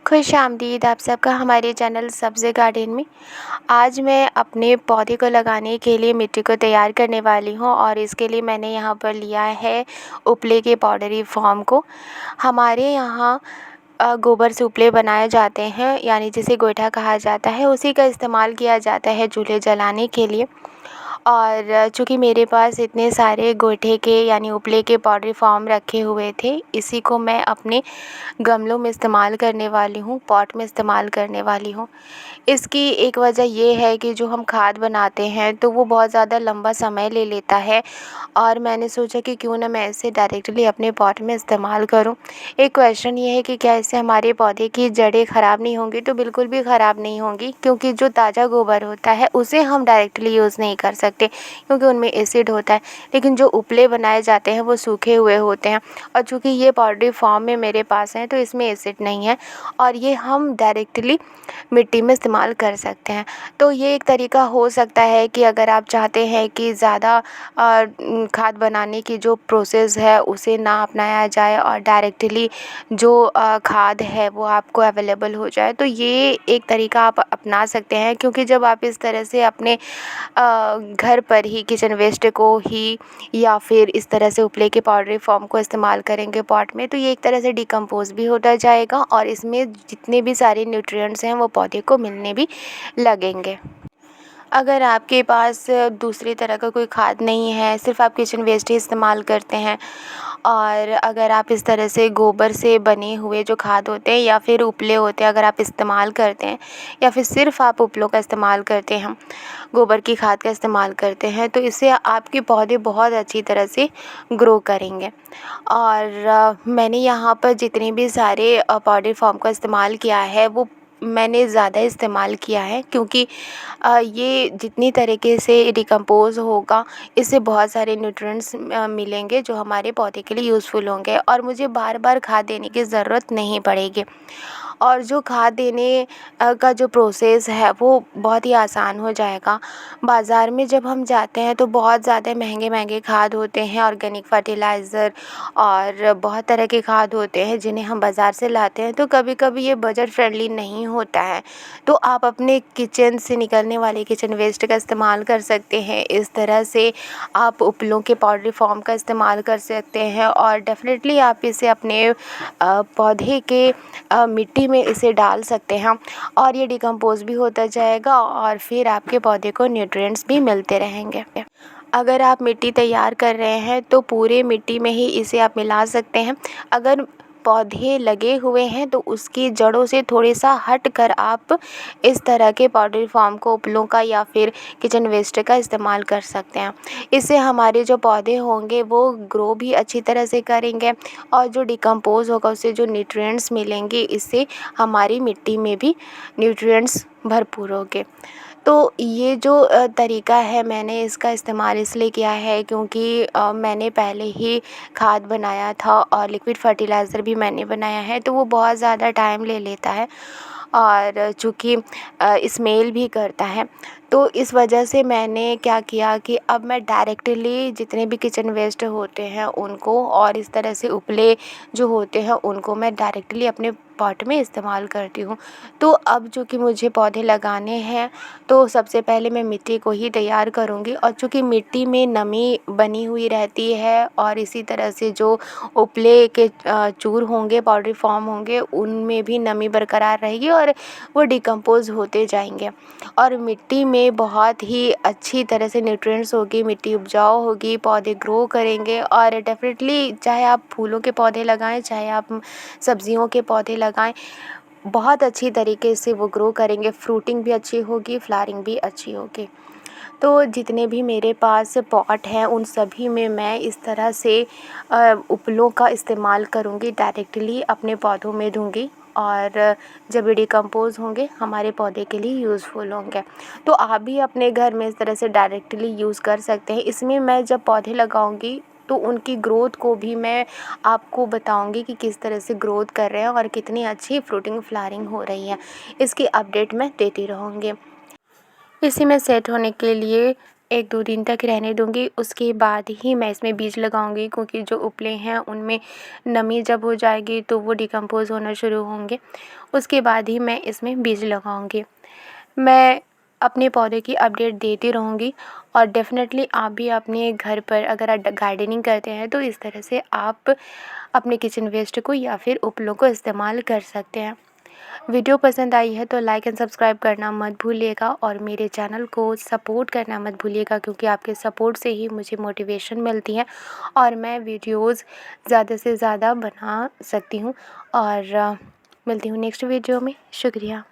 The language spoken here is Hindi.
खुश आमदीद आप सबका हमारे चैनल सब्ज़ गार्डन में। आज मैं अपने पौधे को लगाने के लिए मिट्टी को तैयार करने वाली हूँ और इसके लिए मैंने यहाँ पर लिया है उपले के पाउडरी फॉर्म को। हमारे यहाँ गोबर से उपले बनाए जाते हैं, यानी जिसे गोइठा कहा जाता है, उसी का इस्तेमाल किया जाता है चूल्हे जलाने के लिए। और चूँकि मेरे पास इतने सारे गोइठे के यानी उपले के पाउडरी फॉर्म रखे हुए थे, इसी को मैं अपने गमलों में इस्तेमाल करने वाली हूँ, पॉट में इस्तेमाल करने वाली हूँ। इसकी एक वजह ये है कि जो हम खाद बनाते हैं तो वो बहुत ज़्यादा लंबा समय ले लेता है और मैंने सोचा कि क्यों ना मैं इसे डायरेक्टली अपने पॉट में इस्तेमाल करूँ। एक क्वेश्चन ये है कि क्या इससे हमारे पौधे की जड़ें ख़राब नहीं होंगी? तो बिल्कुल भी ख़राब नहीं होंगी, क्योंकि जो ताज़ा गोबर होता है उसे हम डायरेक्टली यूज़ नहीं कर सकते क्योंकि उनमें एसिड होता है। लेकिन जो उपले बनाए जाते हैं वो सूखे हुए होते हैं और चूँकि ये पाउडरी फॉर्म में मेरे पास हैं तो इसमें एसिड नहीं है और ये हम डायरेक्टली मिट्टी में इस्तेमाल कर सकते हैं। तो ये एक तरीका हो सकता है कि अगर आप चाहते हैं कि ज़्यादा खाद बनाने की जो प्रोसेस है उसे ना अपनाया जाए और डायरेक्टली जो खाद है वो आपको अवेलेबल हो जाए, तो ये एक तरीका आप अपना सकते हैं। क्योंकि जब आप इस तरह से अपने घर पर ही किचन वेस्ट को ही या फिर इस तरह से उपले के पाउडरी फॉर्म को इस्तेमाल करेंगे पॉट में, तो ये एक तरह से डिकम्पोज़ भी होता जाएगा और इसमें जितने भी सारे न्यूट्रिएंट्स हैं वो पौधे को मिलने भी लगेंगे। अगर आपके पास दूसरी तरह का कोई खाद नहीं है, सिर्फ़ आप किचन वेस्ट ही इस्तेमाल करते हैं और अगर आप इस तरह से गोबर से बने हुए जो खाद होते हैं या फिर उपले होते हैं अगर आप इस्तेमाल करते हैं या फिर सिर्फ़ आप उपलों का इस्तेमाल करते हैं, गोबर की खाद का इस्तेमाल करते हैं, तो इससे आपके पौधे बहुत अच्छी तरह से ग्रो करेंगे। और मैंने यहाँ पर जितने भी सारे पाउडर फॉर्म का इस्तेमाल किया है वो मैंने ज़्यादा इस्तेमाल किया है, क्योंकि ये जितनी तरीके से डिकम्पोज़ होगा इससे बहुत सारे न्यूट्रिएंट्स मिलेंगे जो हमारे पौधे के लिए यूज़फुल होंगे और मुझे बार बार खाद देने की ज़रूरत नहीं पड़ेगी। और जो खाद देने का जो प्रोसेस है वो बहुत ही आसान हो जाएगा। बाज़ार में जब हम जाते हैं तो बहुत ज़्यादा महंगे खाद होते हैं, ऑर्गेनिक फर्टिलाइज़र और बहुत तरह के खाद होते हैं जिन्हें हम बाज़ार से लाते हैं, तो कभी-कभी ये बजट फ्रेंडली नहीं होता है। तो आप अपने किचन से निकलने वाले किचन वेस्ट का इस्तेमाल कर सकते हैं। इस तरह से आप उपलों के पाउडरी फॉर्म का इस्तेमाल कर सकते हैं और डेफ़िनेटली आप इसे अपने पौधे के मिट्टी में इसे डाल सकते हैं और ये डिकम्पोज़ भी होता जाएगा और फिर आपके पौधे को न्यूट्रिएंट्स भी मिलते रहेंगे। अगर आप मिट्टी तैयार कर रहे हैं तो पूरे मिट्टी में ही इसे आप मिला सकते हैं। अगर पौधे लगे हुए हैं तो उसकी जड़ों से थोड़े सा हट कर आप इस तरह के पाउडरी फॉर्म को उपलों का या फिर किचन वेस्ट का इस्तेमाल कर सकते हैं। इससे हमारे जो पौधे होंगे वो ग्रो भी अच्छी तरह से करेंगे और जो डिकम्पोज़ होगा उससे जो न्यूट्रिएंट्स मिलेंगे इससे हमारी मिट्टी में भी न्यूट्रिएंट्स भरपूर होंगे। तो ये जो तरीका है मैंने इसका इस्तेमाल इसलिए किया है क्योंकि मैंने पहले ही खाद बनाया था और लिक्विड फर्टिलाइज़र भी मैंने बनाया है, तो वो बहुत ज़्यादा टाइम ले लेता है और चूँकि स्मेल भी करता है। तो इस वजह से मैंने क्या किया कि अब मैं डायरेक्टली जितने भी किचन वेस्ट होते हैं उनको और इस तरह से उपले जो होते हैं उनको मैं डायरेक्टली अपने पॉट में इस्तेमाल करती हूँ। तो अब चूँकि मुझे पौधे लगाने हैं तो सबसे पहले मैं मिट्टी को ही तैयार करूँगी और चूँकि मिट्टी में नमी बनी हुई रहती है और इसी तरह से जो उपले के चूर होंगे, पाउडरी फॉर्म होंगे, उनमें भी नमी बरकरार रहेगी और वो डिकम्पोज़ होते जाएंगे और मिट्टी में बहुत ही अच्छी तरह से न्यूट्रिएंट्स होगी, मिट्टी उपजाऊ होगी, पौधे ग्रो करेंगे और डेफ़िनेटली चाहे आप फूलों के पौधे लगाएं, चाहे आप सब्जियों के पौधे लगाएं, बहुत अच्छी तरीके से वो ग्रो करेंगे। फ्रूटिंग भी अच्छी होगी, फ्लावरिंग भी अच्छी होगी। तो जितने भी मेरे पास पॉट हैं उन सभी में मैं इस तरह से उपलों का इस्तेमाल करूँगी, डायरेक्टली अपने पौधों में दूँगी और जब ये डिकम्पोज़ होंगे हमारे पौधे के लिए यूज़फुल होंगे। तो आप भी अपने घर में इस तरह से डायरेक्टली यूज़ कर सकते हैं। इसमें मैं जब पौधे लगाऊँगी तो उनकी ग्रोथ को भी मैं आपको बताऊंगी कि किस तरह से ग्रोथ कर रहे हैं और कितनी अच्छी फ्रूटिंग फ्लावरिंग हो रही है। इसकी अपडेट मैं देती रहूँगी। इसी में सेट होने के लिए 1-2 दिन तक रहने दूँगी। उसके बाद ही मैं इसमें बीज लगाऊँगी, क्योंकि जो उपले हैं उनमें नमी जब हो जाएगी तो वो डिकम्पोज़ होना शुरू होंगे। उसके बाद ही मैं इसमें बीज लगाऊँगी। मैं अपने पौधे की अपडेट देती रहूँगी और डेफ़िनेटली आप भी अपने घर पर अगर आप गार्डनिंग करते हैं तो इस तरह से आप अपने किचन वेस्ट को या फिर उपलों को इस्तेमाल कर सकते हैं। वीडियो पसंद आई है तो लाइक एंड सब्सक्राइब करना मत भूलिएगा और मेरे चैनल को सपोर्ट करना मत भूलिएगा, क्योंकि आपके सपोर्ट से ही मुझे मोटिवेशन मिलती है और मैं वीडियोज़ ज़्यादा से ज़्यादा बना सकती हूँ। और मिलती हूँ नेक्स्ट वीडियो में। शुक्रिया।